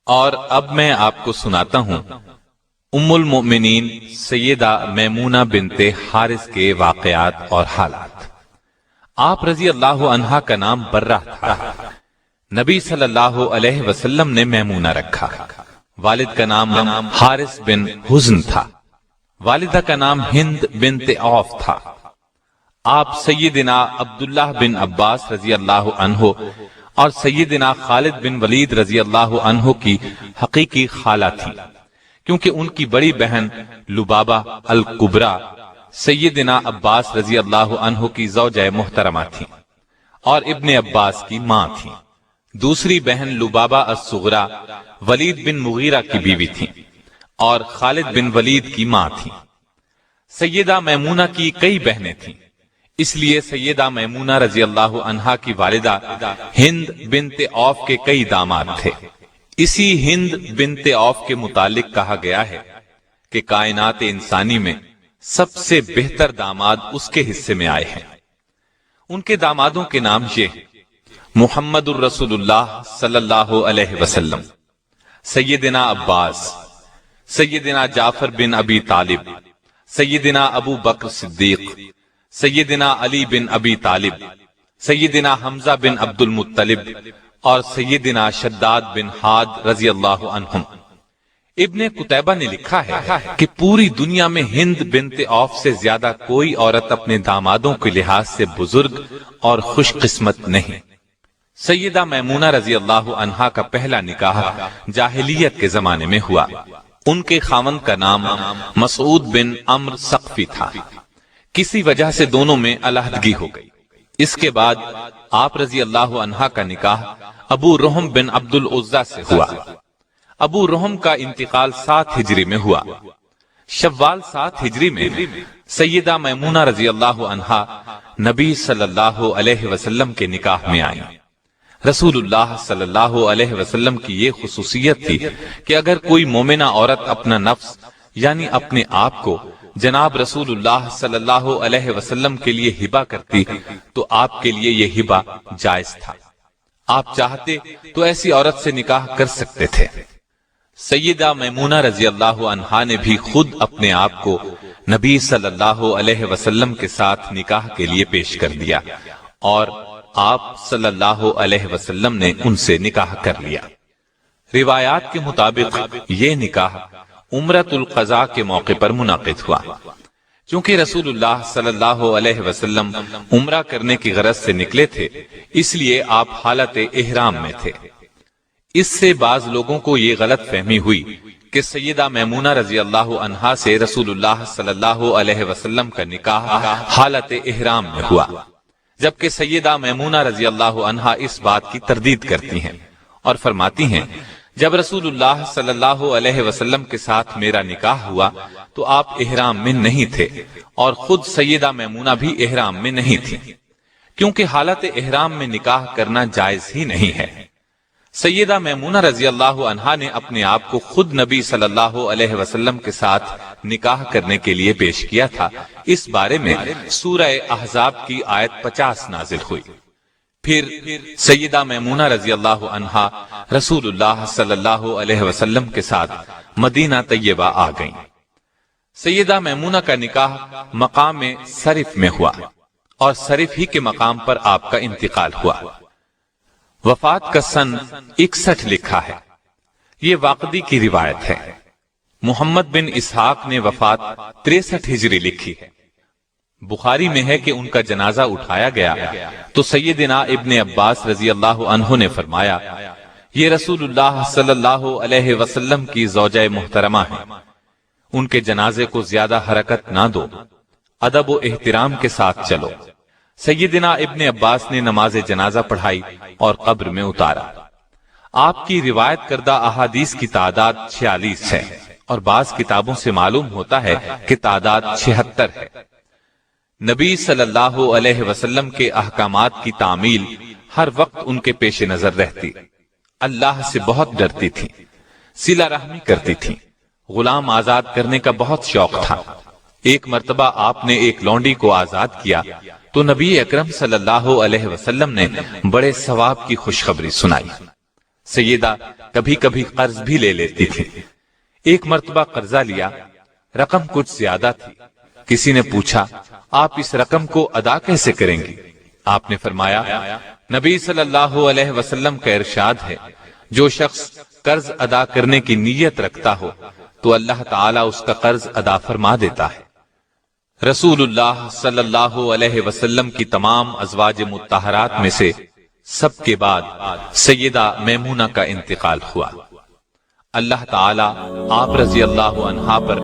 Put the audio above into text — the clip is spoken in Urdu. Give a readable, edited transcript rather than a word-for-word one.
اور اب میں آپ کو سناتا ہوں ام المؤمنین سیدہ میمونہ بنت حارث کے واقعات اور حالات۔ آپ رضی اللہ عنہا کا نام برہ تھا۔ نبی صلی اللہ علیہ وسلم نے میمونہ رکھا۔ والد کا نام حارث بن حزن تھا۔ والدہ کا نام ہند بنت عوف تھا۔ آپ سیدنا عبداللہ بن عباس رضی اللہ عنہ اور سیدنا خالد بن ولید رضی اللہ عنہ کی حقیقی خالہ تھی، کیونکہ ان کی بڑی بہن لبابہ الکبریٰ سیدنا عباس رضی اللہ عنہ کی زوجہ محترمہ تھی اور ابن عباس کی ماں تھی۔ دوسری بہن لبابہ الصغریٰ ولید بن مغیرہ کی بیوی تھی اور خالد بن ولید کی ماں تھی۔ سیدہ میمونہ کی کئی بہنیں تھیں، اس لیے سیدہ میمونہ رضی اللہ عنہا کی والدہ ہند بنت عوف کے کئی داماد تھے۔ اسی ہند بنت عوف کے متعلق کہا گیا ہے کہ کائنات انسانی میں سب سے بہتر داماد اس کے حصے میں آئے ہیں۔ ان کے دامادوں کے نام یہ ہیں: محمد الرسول اللہ صلی اللہ علیہ وسلم، سیدنا عباس، سیدنا جعفر بن ابی طالب، سیدنا ابو بکر صدیق، سیدنا علی بن ابی طالب، سیدنا حمزہ بن عبد المطلب اور سیدنا شداد بن حاد رضی اللہ عنہم۔ ابن قتیبہ نے لکھا ہے کہ پوری دنیا میں ہند بنت عوف سے زیادہ کوئی عورت اپنے دامادوں کے لحاظ سے بزرگ اور خوش قسمت نہیں۔ سیدہ میمونہ رضی اللہ عنہا کا پہلا نکاح جاہلیت کے زمانے میں ہوا۔ ان کے خاوند کا نام مسعود بن عمرو ثقفی تھا۔ کسی وجہ سے دونوں میں علیحدگی ہو گئی۔ اس کے بعد آپ رضی اللہ عنہا کا نکاح ابو رحم بن عبد العزیٰ سے ہوا۔ ابو رحم کا انتقال 7 ہجری میں ہوا۔ شوال 7 ہجری میں سیدہ میمونہ رضی اللہ عنہا نبی صلی اللہ علیہ وسلم کے نکاح میں آئیں۔ رسول اللہ صلی اللہ علیہ وسلم کی یہ خصوصیت تھی کہ اگر کوئی مومنہ عورت اپنا نفس یعنی اپنے آپ کو جناب رسول اللہ صلی اللہ علیہ وسلم کے لیے ہبہ کرتی تو آپ کے لیے یہ ہبہ جائز تھا۔ آپ چاہتے تو ایسی عورت سے نکاح کر سکتے تھے۔ سیدہ میمونہ رضی اللہ عنہا نے بھی خود اپنے آپ کو نبی صلی اللہ علیہ وسلم کے ساتھ نکاح کے لیے پیش کر دیا اور آپ صلی اللہ علیہ وسلم نے ان سے نکاح کر لیا۔ روایات کے مطابق یہ نکاح عمرۃ القضاء کے موقع پر منعقد ہوا۔ چونکہ رسول اللہ صلی اللہ علیہ وسلم عمرہ کرنے کی غرض سے نکلے تھے، اس لیے آپ حالت احرام میں تھے۔ اس سے بعض لوگوں کو یہ غلط فہمی ہوئی کہ سیدہ میمونہ رضی اللہ عنہا سے رسول اللہ صلی اللہ علیہ وسلم کا نکاح حالت احرام میں ہوا، جبکہ سیدہ میمونہ رضی اللہ عنہا اس بات کی تردید کرتی ہیں اور فرماتی ہیں جب رسول اللہ صلی اللہ علیہ وسلم کے ساتھ میرا نکاح ہوا تو آپ احرام میں نہیں تھے اور خود سیدہ میمونہ بھی احرام میں نہیں تھی، کیونکہ حالت احرام میں نکاح کرنا جائز ہی نہیں ہے۔ سیدہ میمونہ رضی اللہ عنہا نے اپنے آپ کو خود نبی صلی اللہ علیہ وسلم کے ساتھ نکاح کرنے کے لیے پیش کیا تھا۔ اس بارے میں سورہ احزاب کی آیت 50 نازل ہوئی۔ پھر سیدہ میمونہ رضی اللہ عنہا رسول اللہ صلی اللہ علیہ وسلم کے ساتھ مدینہ طیبہ آ گئیں۔ سیدہ میمونہ کا نکاح مقام صرف میں ہوا اور صرف ہی کے مقام پر آپ کا انتقال ہوا۔ وفات کا سن 61 لکھا ہے۔ یہ واقدی کی روایت ہے۔ محمد بن اسحاق نے وفات 63 ہجری لکھی ہے۔ بخاری میں ہے کہ ان کا جنازہ اٹھایا گیا تو سیدنا ابن عباس رضی اللہ عنہ نے فرمایا، یہ رسول اللہ صلی اللہ علیہ وسلم کی زوجہ محترمہ ہیں، ان کے جنازے کو زیادہ حرکت نہ دو، ادب و احترام کے ساتھ چلو۔ سیدنا ابن عباس نے نماز جنازہ پڑھائی اور قبر میں اتارا۔ آپ کی روایت کردہ احادیث کی تعداد 46 ہے اور بعض کتابوں سے معلوم ہوتا ہے کہ تعداد 76 ہے۔ نبی صلی اللہ علیہ وسلم کے احکامات کی تعمیل ہر وقت ان کے پیش نظر رہتی، اللہ سے بہت ڈرتی تھی، صلہ رحمی کرتی تھی، غلام آزاد کرنے کا بہت شوق تھا۔ ایک مرتبہ آپ نے ایک لونڈی کو آزاد کیا تو نبی اکرم صلی اللہ علیہ وسلم نے بڑے ثواب کی خوشخبری سنائی۔ سیدہ کبھی کبھی قرض بھی لے لیتی تھی۔ ایک مرتبہ قرضہ لیا، رقم کچھ زیادہ تھی۔ کسی نے پوچھا آپ اس رقم کو ادا کیسے کریں گی؟ آپ نے فرمایا نبی صلی اللہ علیہ وسلم کا ارشاد ہے جو شخص قرض ادا کرنے کی نیت رکھتا ہو تو اللہ تعالیٰ اس کا قرض ادا فرما دیتا ہے۔ رسول اللہ صلی اللہ علیہ وسلم کی تمام ازواج مطہرات میں سے سب کے بعد سیدہ میمونہ کا انتقال ہوا۔ اللہ تعالیٰ آپ رضی اللہ عنہا پر